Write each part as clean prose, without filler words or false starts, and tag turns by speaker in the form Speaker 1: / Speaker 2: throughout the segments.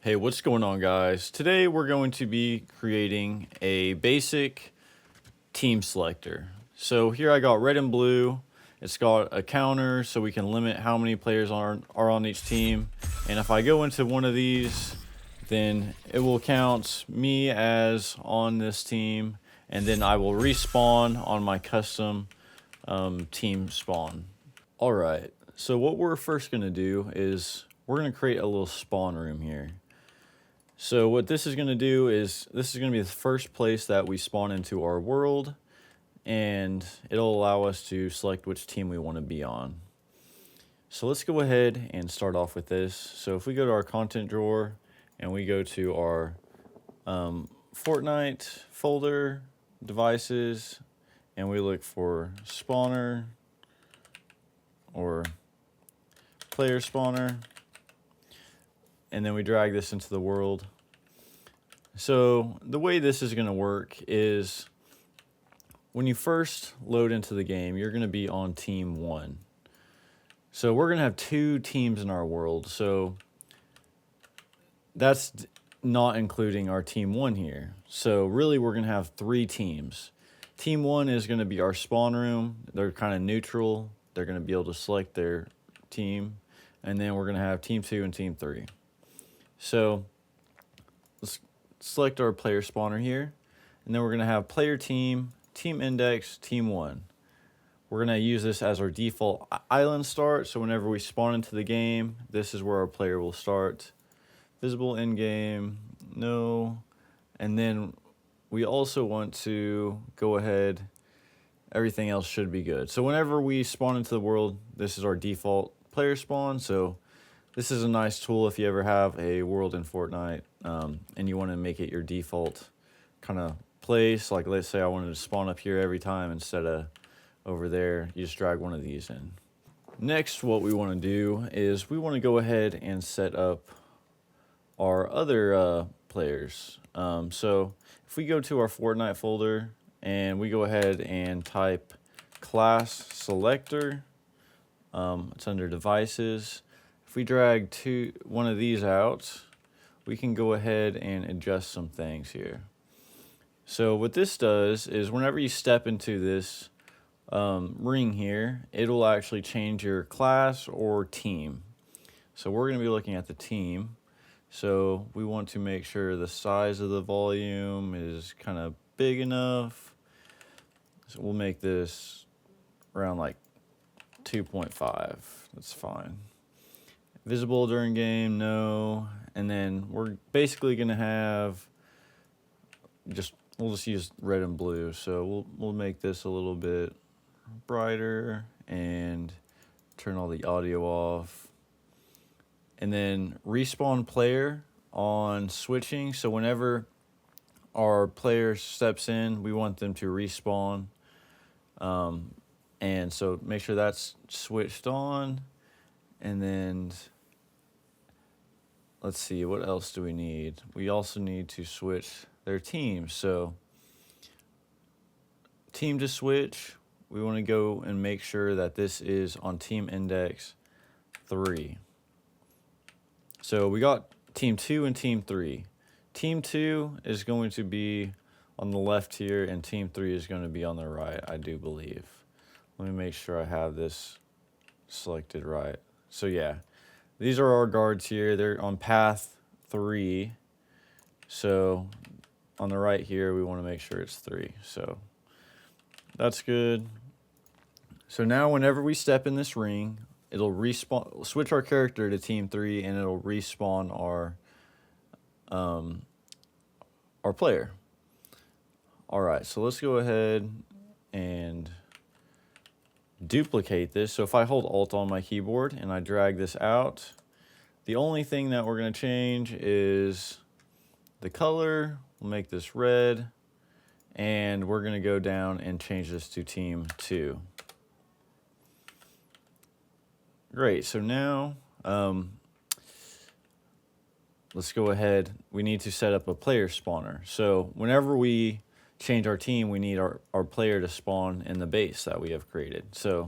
Speaker 1: Hey, what's going on, guys? Today we're going to be creating a basic team selector. So here I got red and blue. It's got a counter so we can limit how many players are on each team. And if I go into one of these, then it will count me as on this team, and then I will respawn on my custom team spawn. All right, so what we're first gonna do is we're gonna create a little spawn room here. So what this is going to do is this is going to be the first place that we spawn into our world, and it'll allow us to select which team we want to be on. So let's go ahead and start off with this. So if we go to our content drawer and we go to our Fortnite folder, devices, and we look for spawner or player spawner, and then we drag this into the world. So the way this is going to work is when you first load into the game, you're going to be on team 1. So we're going to have 2 teams in our world. So that's not including our team 1 here. So really we're going to have 3 teams. Team 1 is going to be our spawn room. They're kind of neutral. They're going to be able to select their team. And then we're going to have team 2 and team 3. So let's select our player spawner here, and then we're going to have player team, team index, team 1. We're going to use this as our default island start, so whenever we spawn into the game, this is where our player will start. Visible in game, no. And then we also want to go ahead, everything else should be good. So whenever we spawn into the world, this is our default player spawn. So this is a nice tool if you ever have a world in Fortnite and you want to make it your default kind of place. Like let's say I wanted to spawn up here every time instead of over there. You just drag one of these in. Next, what we want to do is we want to go ahead and set up our other players. So if we go to our Fortnite folder and we go ahead and type class selector, it's under devices. If we drag one of these out, we can go ahead and adjust some things here. So what this does is whenever you step into this ring here, it'll actually change your class or team. So we're going to be looking at the team. So we want to make sure the size of the volume is kind of big enough. So we'll make this around like 2.5. That's fine. Visible during game, no. And then we're basically gonna have we'll just use red and blue. So we'll make this a little bit brighter and turn all the audio off. And then respawn player on switching. So whenever our player steps in, we want them to respawn. And so make sure that's switched on. And then let's see, what else do we need? We also need to switch their teams. So team to switch, we want to go and make sure that this is on team index 3. So we got team 2 and team 3. Team 2 is going to be on the left here, and team 3 is going to be on the right, I do believe. Let me make sure I have this selected right. So yeah, these are our guards here. They're on path 3. So on the right here, we want to make sure it's 3. So that's good. So now whenever we step in this ring, it'll respawn, switch our character to team 3, and it'll respawn our player. All right, so let's go ahead and duplicate this. So if I hold Alt on my keyboard and I drag this out, the only thing that we're going to change is the color. We'll make this red, and we're going to go down and change this to team 2. Great, so now let's go ahead. We need to set up a player spawner. So whenever we change our team, we need our player to spawn in the base that we have created. So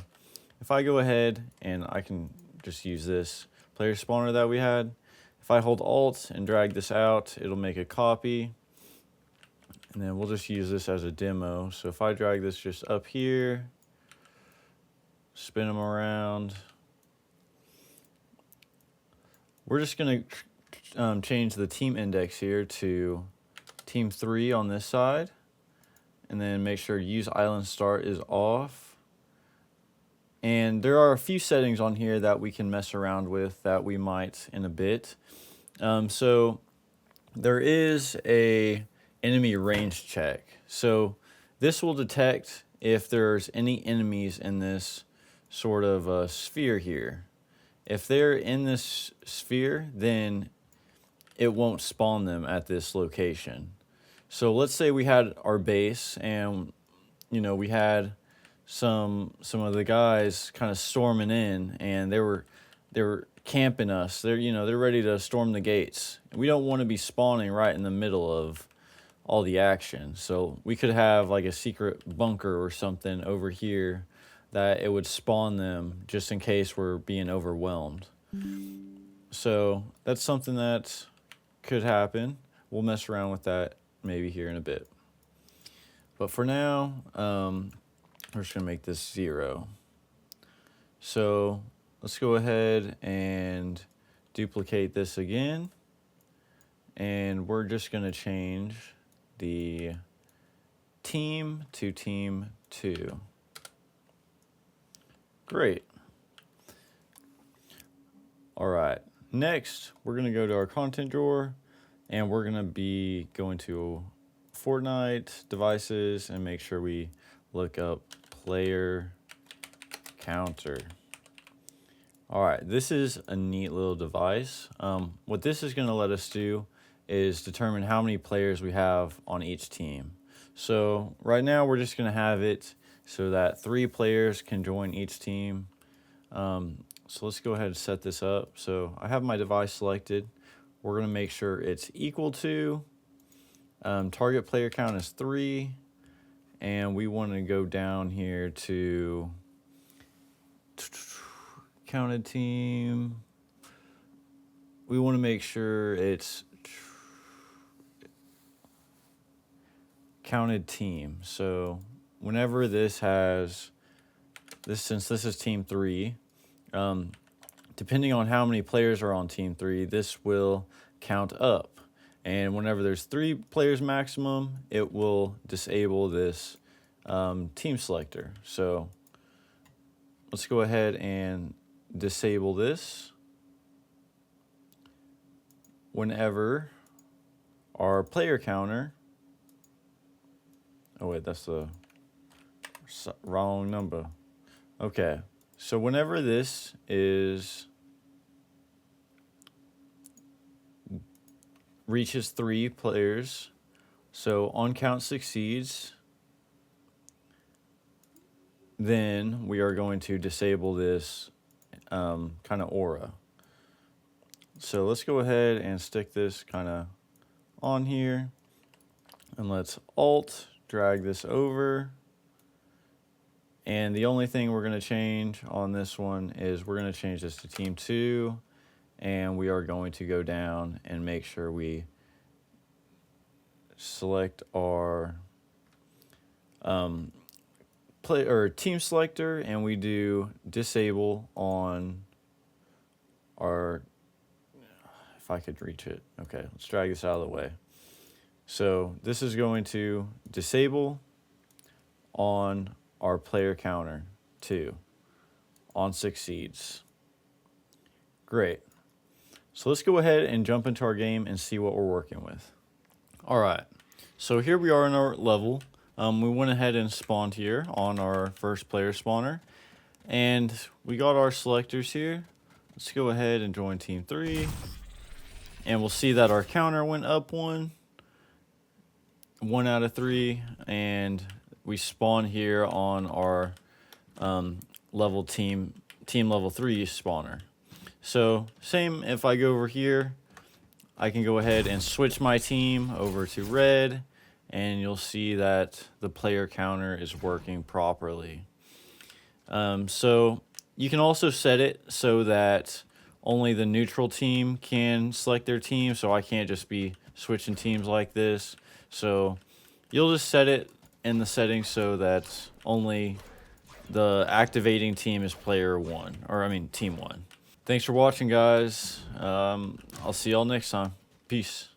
Speaker 1: if I go ahead and I can just use this player spawner that we had, If I hold Alt and drag this out, it'll make a copy. And then we'll just use this as a demo. So if I drag this just up here, spin them around, we're just going to change the team index here to team 3 on this side. And then make sure use island start is off. And there are a few settings on here that we can mess around with that we might in a bit. So there is a enemy range check. So this will detect if there's any enemies in this sort of sphere here. If they're in this sphere, then it won't spawn them at this location. So let's say we had our base and, you know, we had some of the guys kind of storming in, and they were camping us. They're ready to storm the gates. We don't want to be spawning right in the middle of all the action. So we could have like a secret bunker or something over here that it would spawn them just in case we're being overwhelmed. So that's something that could happen. We'll mess around with that maybe here in a bit. But for now, we're just gonna make this 0. So let's go ahead and duplicate this again. And we're just gonna change the team to team 2. Great. All right, next we're gonna go to our content drawer, and we're gonna be going to Fortnite devices and make sure we look up player counter. All right, this is a neat little device. What this is gonna let us do is determine how many players we have on each team. So right now we're just gonna have it so that 3 players can join each team. So let's go ahead and set this up. So I have my device selected. We're gonna make sure it's equal to, target player count is 3, and we wanna go down here to counted team. We wanna make sure it's counted team. So whenever this has this, since this is team 3, depending on how many players are on team 3, this will count up. And whenever there's 3 players maximum, it will disable this team selector. So let's go ahead and disable this. Whenever our player counter, oh wait, that's the wrong number. Okay, so whenever this reaches 3 players, so on count succeeds, then we are going to disable this kind of aura. So let's go ahead and stick this kind of on here, and let's Alt drag this over. And the only thing we're going to change on this one is we're going to change this to team 2, and we are going to go down and make sure we select our team selector, and we do disable on our, if I could reach it. Okay, let's drag this out of the way. So this is going to disable on our player counter 2 on succeeds. Great. So let's go ahead and jump into our game and see what we're working with. All right, so here we are in our level. We went ahead and spawned here on our first player spawner, and we got our selectors here. Let's go ahead and join team 3, and we'll see that our counter went up 1 out of 3, and we spawn here on our level team level 3 spawner. So same, if I go over here, I can go ahead and switch my team over to red, and you'll see that the player counter is working properly. So you can also set it so that only the neutral team can select their team, so I can't just be switching teams like this. So you'll just set it in the settings so that only the activating team is player 1, or I mean team 1. Thanks for watching, guys. I'll see y'all next time. Peace.